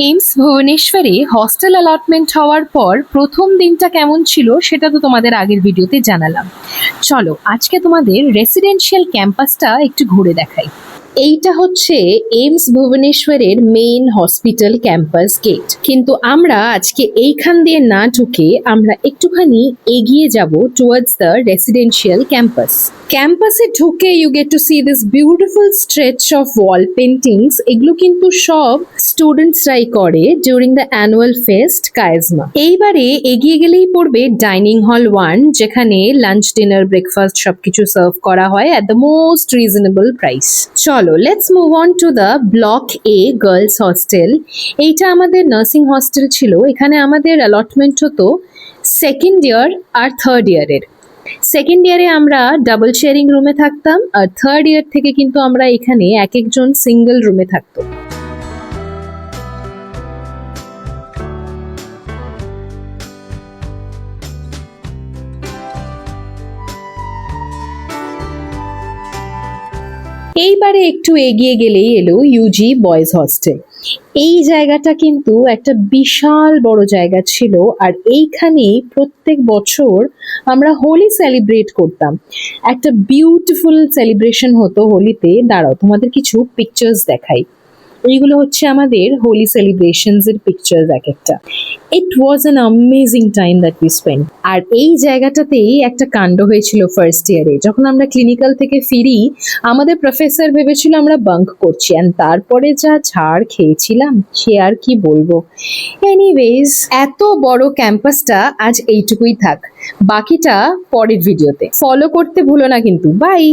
AIIMS ভুবনেশ্বরে hostel allotment হওয়ার পর প্রথম দিনটা কেমন ছিল সেটা তো তোমাদের আগের ভিডিওতে জানালাম। চলো আজকে তোমাদের রেসিডেন্সিয়াল ক্যাম্পাসটা একটু ঘুরে দেখাই। এইটা হচ্ছে এইমস ভুবনেশ্বরের মেইন হসপিটাল ক্যাম্পাস গেট, কিন্তু আমরা আজকে এইখান দিয়ে না ঢুকে আমরা একটুখানি এগিয়ে যাব টুয়ার্ডস দ্য রেসিডেন্সিয়াল ক্যাম্পাস। ক্যাম্পাসে ঢুকে you get to see this beautiful stretch of wall paintings. এগুলো কিন্তু সব স্টুডেন্টসরাই করে during the annual fest Kaizma. এইবারে এগিয়ে গেলেই পড়বে ডাইনিং হল 1, যেখানে লাঞ্চ, ডিনার, ব্রেকফাস্ট সবকিছু সার্ভ করা হয় at the most reasonable price. চলো let's move on to the block A girls hostel. এইটা আমাদের নার্সিং হস্টেল ছিল। এখানে আমাদের অ্যালটমেন্ট হতো সেকেন্ড ইয়ার আর থার্ড ইয়ারের। সেকেন্ড ইয়ারে আমরা ডাবল শেয়ারিং রুমে থাকতাম, আর থার্ড ইয়ার থেকে কিন্তু আমরা এখানে এক একজন সিঙ্গেল রুমে থাকতো। এইবারে একটু এগিয়ে গেলেই এলো ইউজি বয়েজ হস্টেল। এই জায়গাটা কিন্তু একটা বিশাল বড় জায়গা ছিল, আর এইখানেই প্রত্যেক বছর আমরা হোলি সেলিব্রেট করতাম। একটা বিউটিফুল সেলিব্রেশন হতো হোলিতে। দাঁড়াও তোমাদের কিছু পিকচার্স দেখাই। এইগুলো হচ্ছে আমাদের হোলি সেলিব্রেশনস এর পিকচার্স এক একটা। It was an amazing time that we spend. আর এই জায়গাটাতেই একটা কাণ্ড হয়েছিল ফার্স্ট ইয়ারে। যখন আমরা ক্লিনিক্যাল থেকে ফিরি, আমাদের প্রফেসর ভেবেছিল আমরা বাঙ্ক করছি, অ্যান্ড তারপরে যা ঝাড় খেয়েছিলাম সে আর কি বলবো। এনিওয়েজ, এত বড় ক্যাম্পাসটা আজ এইটুকুই থাক, বাকিটা পরের ভিডিওতে। ফলো করতে ভুলো না কিন্তু। বাই।